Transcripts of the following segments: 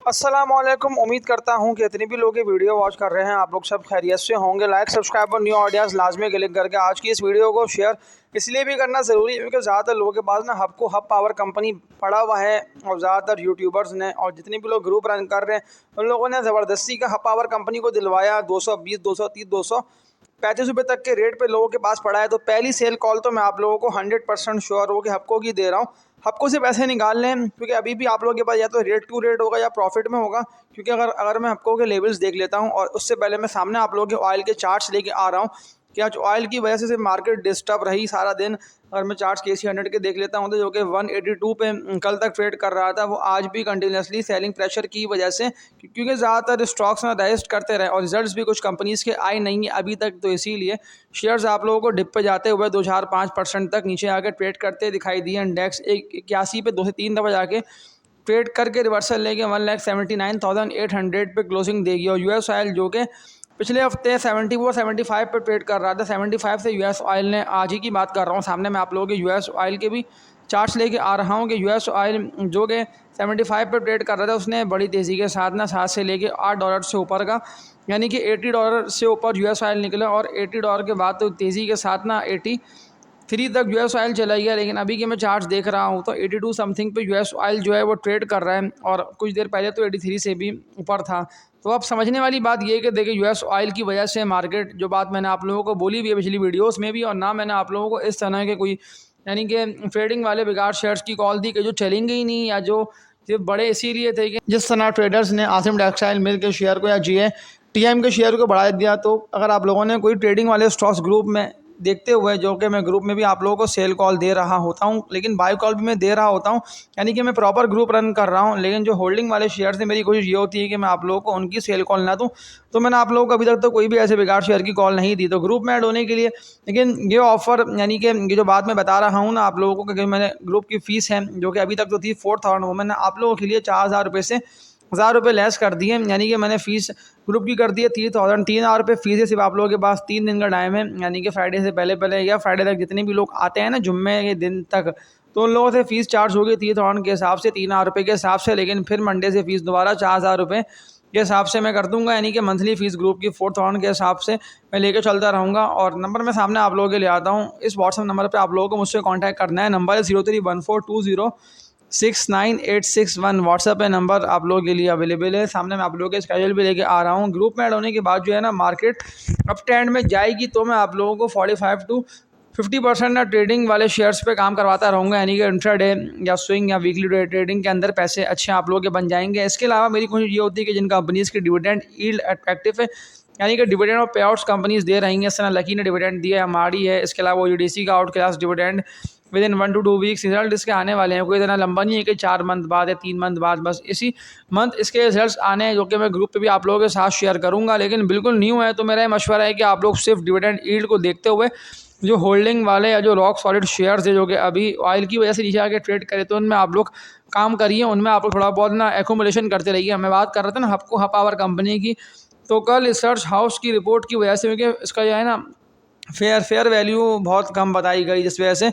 अस्सलामुअलैकुम। उम्मीद करता हूँ कि जितने भी लोग ये वीडियो वॉच कर रहे हैं आप लोग सब खैरियत से होंगे। लाइक सब्सक्राइब और न्यू आइडियाज़ लाजमी क्लिक करके आज की इस वीडियो को शेयर इसलिए भी करना ज़रूरी है क्योंकि ज़्यादातर लोगों के पास ना हब पावर कंपनी पड़ा हुआ है और ज़्यादातर यूट्यूबर्स ने और जितने भी लोग ग्रुप रन कर रहे हैं उन लोगों ने ज़बरदस्ती का हब पावर कंपनी को दिलवाया। 220 230 235 रुपये तक के रेट पे लोगों के पास पड़ा है। तो पहली सेल कॉल तो मैं आप लोगों को 100% श्योर हो कि हबको की दे रहा हूँ। हबको से पैसे निकाल लें क्योंकि अभी भी आप लोगों के पास या तो रेट टू रेट होगा या प्रॉफिट में होगा। क्योंकि अगर मैं हबको के लेवल्स देख लेता हूँ और उससे पहले मैं सामने आप लोगों के ऑयल के चार्ट्स लेके आ रहा हूँ कि आज ऑयल की वजह से मार्केट डिस्टर्ब रही सारा दिन। अगर मैं चार्ट्स KC 100 के देख लेता हूँ तो जो कि 182 पे कल तक ट्रेड कर रहा था वो आज भी कंटिन्यूसली सेलिंग प्रेशर की वजह से क्योंकि ज़्यादातर स्टॉक्स में डाइजेस्ट करते रहे और रिजल्ट्स भी कुछ कंपनीज़ के आए नहीं है अभी तक। तो इसीलिए शेयर्स आप लोगों को डिप पे जाते हुए 2.5% तक नीचे आकर ट्रेड करते दिखाई दिए। इंडेक्स 81 पे 2 से 3 दफ़ा जाके ट्रेड करके रिवर्सल लेके 1,79,800 पे क्लोजिंग देगी। और US ऑयल जो कि पिछले हफ्ते 74-75 पे ट्रेड कर रहा था, 75 से US ऑयल ने आज ही की बात कर रहा हूँ सामने मैं आप लोगों के US ऑयल के भी चार्ट्स लेके आ रहा हूँ कि US ऑयल जो कि 75 पे ट्रेड कर रहा था उसने बड़ी तेज़ी के साथ ना 7 से लेके $8 से ऊपर का यानी कि $80 से ऊपर US ऑयल निकला और $80 के बाद तो तेज़ी के साथ ना 83 तक US ऑयल चला गया। लेकिन अभी के मैं चार्ट्स देख रहा हूँ तो 82 समथिंग पे US ऑयल जो है वो ट्रेड कर रहा है और कुछ देर पहले तो 83 से भी ऊपर था। तो अब समझने वाली बात ये है कि देखिए US ऑयल की वजह से मार्केट जो बात मैंने आप लोगों को बोली भी है पिछली वीडियोस में भी और ना मैंने आप लोगों को इस तरह के कोई यानी कि ट्रेडिंग वाले बेकार शेयर्स की कॉल दी कि जो चलेंगे ही नहीं या जो सिर्फ बड़े इसीलिए थे कि जिस तरह ट्रेडर्स ने आसिम टेक्सटाइल मिल के शेयर को या GATM के शेयर को बढ़ा दिया। तो अगर आप लोगों ने कोई ट्रेडिंग वाले स्टॉक्स ग्रुप में देखते हुए जो कि मैं ग्रुप में भी आप लोगों को सेल कॉल दे रहा होता हूं लेकिन बाय कॉल भी मैं दे रहा होता हूं यानी कि मैं प्रॉपर ग्रुप रन कर रहा हूं। लेकिन जो होल्डिंग वाले शेयर से मेरी कोशिश ये होती है कि मैं आप लोगों को उनकी सेल कॉल ना दूं। तो मैंने आप लोगों को अभी तक तो कोई भी ऐसे बेकार शेयर की कॉल नहीं दी तो ग्रुप में ऐड होने के लिए। लेकिन ये ऑफर यानी कि ये जो बात मैं बता रहा हूँ ना आप लोगों को कि मैंने ग्रुप की फ़ीस है जो कि अभी तक तो थी 4000 वो मैंने आप लोगों के लिए 4000 रुपये से 1000 रुपये लेस कर दिए। यानी कि मैंने फ़ीस ग्रुप की कर दी है 3,000 रुपये फ़ीस है। सिर्फ आप लोगों के पास 3 दिन का टाइम है यानी कि फ्राइडे से पहले या फ्राइडे तक जितने भी लोग आते हैं ना जुम्मे के दिन तक तो उन लोगों से फ़ीस चार्ज होगी 3000 के हिसाब से 3000 रुपये के हिसाब से। लेकिन फिर मंडे से फ़ीस दोबारा 4000 रुपये के हिसाब से मैं कर दूंगा यानी कि मंथली फ़ीस ग्रुप की 4000 के हिसाब से मैं लेके चलता रहूँगा। और नंबर मैं सामने आप लोगों के लिए आता हूँ। इस व्हाट्सअप नंबर पर आप लोगों को मुझसे कॉन्टैक्ट करना है। नंबर है 0314206981 व्हाट्सअप है नंबर आप लोगों के लिए अवेलेबल है। सामने मैं आप लोगों के स्केड्यूल भी लेके आ रहा हूँ। ग्रुप में ऐड होने के बाद जो है ना मार्केट अप ट्रेंड में जाएगी तो मैं आप लोगों को 45 to 50% ना ट्रेडिंग वाले शेयर्स पे काम करवाता रहूँगा यानी कि इंट्राडे या स्विंग या वीकली डे ट्रेडिंग के अंदर पैसे अच्छे आप लोगों के बन जाएंगे। इसके अलावा मेरी कोशिश ये होती है कि जिन कंपनीज़ की डिविडेंड यील्ड अट्रैक्टिव है यानी कि डिविडेंड और पे आउट्स कंपनीज दे रही हैं। इस तरह लकी ने डिविडेंड दिया है, हमारी है। इसके अलावा UDC का out class dividend with in 1 to 2 weeks result इसके आने वाले हैं। कोई इतना लंबा नहीं है कि 4 मंथ बाद या 3 मंथ बाद, बस इसी मंथ इसके रिजल्ट्स आने हैं जो कि मैं ग्रुप पे भी आप लोगों के साथ शेयर करूंगा। लेकिन बिल्कुल न्यू है तो मेरा ये मशवरा है कि आप लोग सिर्फ डिविडेंड यील्ड को देखते हुए जो होल्डिंग वाले या जो रॉक सॉलिड शेयर्स है जो कि अभी ऑयल की वजह से नीचे आके ट्रेड करे तो उनमें आप लोग काम करिए, उनमें आप लोग थोड़ा बहुत ना एकोमोलेशन करते रहिए। मैं बात कर रहा था ना हब पावर कंपनी की, तो कल रिसर्च हाउस की रिपोर्ट की वजह से क्योंकि इसका जो है ना फेयर वैल्यू बहुत कम बताई गई जिस वजह से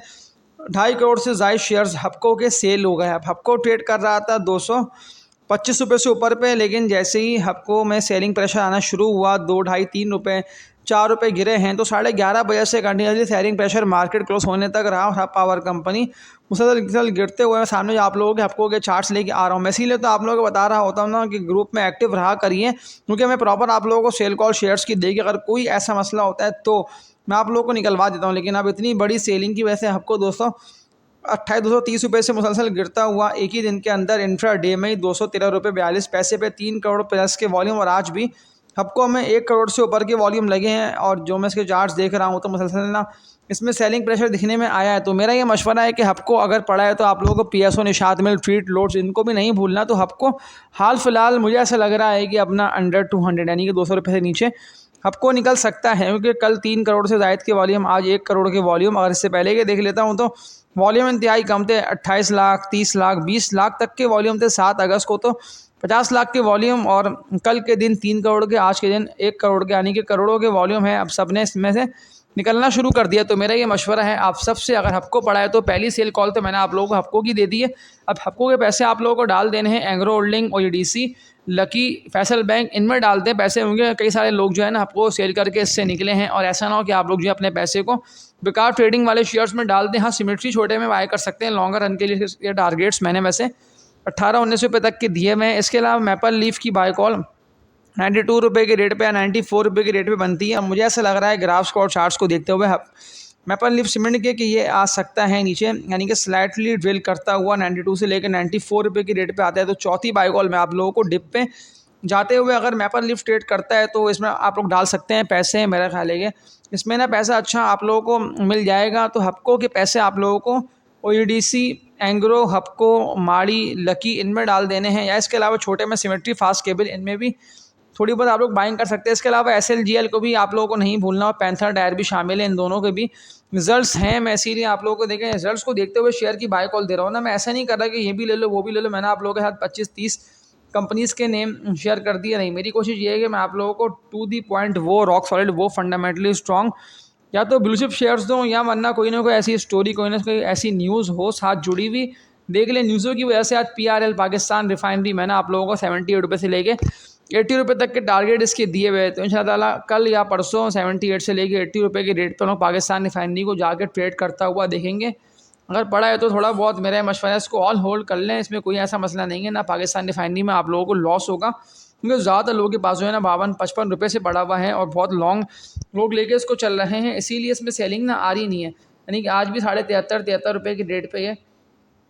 2.5 करोड़ से ज़ायद शेयर्स हबको के सेल हो गए। अब हबको ट्रेड कर रहा था 225 रुपये से ऊपर पे, लेकिन जैसे ही हबको में सेलिंग प्रेशर आना शुरू हुआ 2 ढाई 3 रुपये 4 रुपये गिरे हैं। तो 11:30 बजे से continuously selling pressure market close होने तक रहा। हब पावर कंपनी मुसलसल गिरते हुए सामने आप लोगों के हबको के चार्ट्स लेके आ रहा हूँ मैं। इसीलिए तो आप लोगों को बता रहा होता हूँ ना कि ग्रुप में एक्टिव रहा करिए क्योंकि मैं प्रॉपर आप लोगों को सेल कॉल शेयर्स की देखिए। अगर कोई ऐसा मसला होता है तो मैं आप लोगों को निकलवा देता हूँ। लेकिन अब इतनी बड़ी सेलिंग की वजह से हबको 230 रुपये से मुसलसल गिरता हुआ एक ही दिन के अंदर इंट्रा डे में ही 213 रुपये 42 पैसे पे 3 करोड़ प्लस के वॉल्यूम और आज भी हबको में 1 करोड़ से ऊपर के वॉल्यूम लगे हैं। और जो मैं इसके चार्ट्स देख रहा हूँ तो मुसलसल ना इसमें सेलिंग प्रेशर दिखने में आया है। तो मेरा ये मशवरा है कि हबको अगर पड़ा है तो आप लोगों को PSO निशात मिल ट्रीट लोड्स इनको भी नहीं भूलना। तो हबको हाल फिलहाल मुझे ऐसा लग रहा है कि अपना अंडर 200 यानी कि 200 रुपये से नीचे हबको निकल सकता है क्योंकि कल 3 करोड़ से ज़ायद के वॉल्यूम, आज 1 करोड़ के वॉल्यूम। अगर इससे पहले के देख लेता हूँ तो वॉल्यूम इंतहाई कम थे, 28 लाख 30 लाख 20 लाख तक के वॉल्यूम थे 7 अगस्त को, तो 50 लाख के वॉल्यूम। और कल के दिन 3 करोड़ के, आज के दिन 1 करोड़ के, यानी कि करोड़ों के वॉल्यूम है। अब सबने इसमें से निकलना शुरू कर दिया। तो मेरा ये मशवरा है आप सबसे, अगर हपको पड़ा है तो पहली सेल कॉल तो मैंने आप लोगों को हपको की दे दी है। अब हपको के पैसे आप लोगों को डाल देने हैं Engro holding, OEDC, Lucky, Faysal bank, इनमें डालते हैं पैसे होंगे। कई सारे लोग जो है ना हपको सेल करके इससे निकले हैं, और ऐसा ना हो कि आप लोग जो है अपने पैसे को बेकार ट्रेडिंग वाले शेयर्स में डाल दें। हाँ, सिमेट्री छोटे में बाय कर सकते हैं लॉन्गर रन के लिए। ये टारगेट्स मैंने वैसे 18-19 रुपये तक के दिए हुए हैं। इसके अलावा मैपल लीफ की बाय कॉल 92 रुपये के रेट पे या 94 रुपये के रेट पे बनती है। मुझे ऐसा लग रहा है ग्राफ्स को और चार्ट्स को देखते हुए मैपल लीफ सीमेंट के कि ये आ सकता है नीचे, यानी कि स्लाइटली ड्रिल करता हुआ 92 से लेकर 94 रुपये की रेट पे आता है। तो चौथी बाय कॉल मैं आप लोगों को डिप पे जाते हुए अगर मैपल लीफ ट्रेड करता है तो इसमें आप लोग डाल सकते हैं पैसे। मेरा ख्याल है कि इसमें ना पैसा अच्छा आप लोगों को मिल जाएगा। तो हपको के पैसे आप लोगों को ओईडीसी, एंग्रो, हपको, माड़ी, लकी इनमें डाल देने हैं, या इसके अलावा छोटे में सिमेट्री, फास्ट केबल, इनमें भी थोड़ी बहुत आप लोग बाइंग कर सकते हैं। इसके अलावा एसएलजीएल को भी आप लोगों को नहीं भूलना, और पैंथर टायर भी शामिल है। इन दोनों के भी रिजल्ट्स हैं, मैं इसीलिए आप लोगों को देखें रिजल्ट्स को देखते हुए शेयर की बाय कॉल दे रहा हूँ ना। मैं ऐसा नहीं कर रहा कि ये भी ले लो वो भी ले लो। मैंने आप लोगों के साथ 25-30 कंपनीज़ के नेम शेयर कर दिए नहीं। मेरी कोशिश ये है कि मैं आप लोगों को टू दी पॉइंट, वो रॉक सॉलिड, वो फंडामेंटली स्ट्रॉन्ग या तो ब्लू चिप शेयर्स दूँ, या वरना कोई ना कोई ऐसी स्टोरी, कोई ना कोई ऐसी न्यूज़ हो साथ जुड़ी हुई। देख ले न्यूज़ों की वजह से आज पीआरएल पाकिस्तान रिफाइनरी मैंने आप लोगों को 78 रुपये से लेके 80 रुपये तक के टारगेट इसके दिए हुए। तो इंशाल्लाह ताला कल या परसों 78 से लेके 80 रुपये के रेट पर पाकिस्तान रिफाइनरी को जाकर ट्रेड करता हुआ देखेंगे। अगर पड़ा है तो थोड़ा बहुत मेरा मशवरा है इसको ऑल होल्ड कर लें, इसमें कोई ऐसा मसला नहीं है। ना पाकिस्तान रिफाइनरी में आप लोगों को लॉस होगा, क्योंकि ज़्यादातर लोगों के पास जो है ना 52-55 रुपये से पड़ा हुआ है, और बहुत लॉन्ग लोग लेके इसको चल रहे हैं, इसीलिए इसमें सेलिंग ना आ रही नहीं है। यानी कि आज भी 73.5 रुपये की रेट पे ये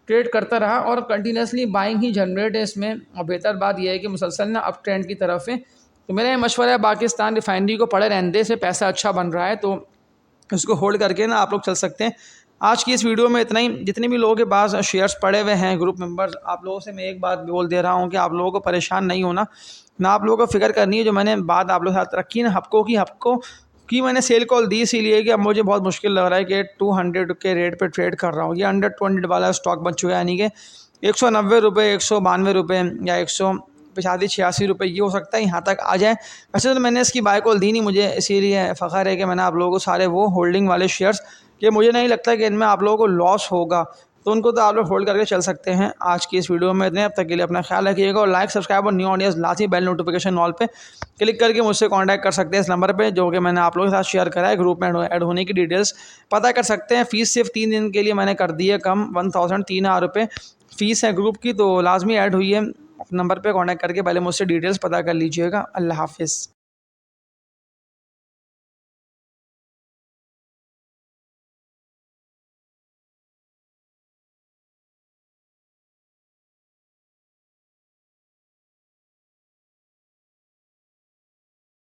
ट्रेड करता रहा, और कंटिन्यूसली बाइंग ही जनरेट है इसमें। और बेहतर बात यह है कि मुसलसल ना अप ट्रेंड की तरफ है। तो मेरा ये मशवरा है पाकिस्तान रिफाइनरी को पड़े रहने से, पैसा अच्छा बन रहा है तो उसको होल्ड करके ना आप लोग चल सकते हैं। आज की इस वीडियो में इतना ही। जितने भी लोगों के पास शेयर्स पड़े हुए हैं ग्रुप मेंबर्स, आप लोगों से मैं एक बात बोल दे रहा हूँ कि आप लोगों को परेशान नहीं होना, ना आप लोगों को फिक्र करनी है। जो मैंने बात आप लोगों के साथ रखी ना हपको की मैंने सेल कॉल दी इसीलिए कि अब मुझे बहुत मुश्किल लग रहा है कि 200 के रेट पे ट्रेड कर रहा हूँ। ये अंडर 200 वाला स्टॉक बन चुका है, यानी कि 190 रुपये, 192 रुपये या 185-86 रुपये ये हो सकता है, यहाँ तक आ जाए। वैसे तो मैंने इसकी बाय कॉल दी नहीं, मुझे इसीलिए फ़ख्र है कि मैंने आप लोगों को सारे वो होल्डिंग वाले शेयर्स कि मुझे नहीं लगता कि इनमें आप लोगों को लॉस होगा, तो उनको तो आप लोग होल्ड करके चल सकते हैं। आज की इस वीडियो में इतने। अब तक के लिए अपना ख्याल रखिएगा, और लाइक, सब्सक्राइब और न्यू ऑडियंस लाजमी बेल नोटिफिकेशन ऑल पे क्लिक करके मुझसे कांटेक्ट कर सकते हैं इस नंबर पे, जो कि मैंने आप लोगों के साथ शेयर करा है। ग्रुप में ऐड होने की डिटेल्स पता कर सकते हैं। फ़ीस सिर्फ 3 दिन के लिए मैंने कर दी है कम, 1003 रुपये फ़ीस है ग्रुप की, तो लाजमी ऐड हुई है। नंबर पर कॉन्टैक्ट करके पहले मुझसे डिटेल्स पता कर लीजिएगा। अल्लाह हाफिज़।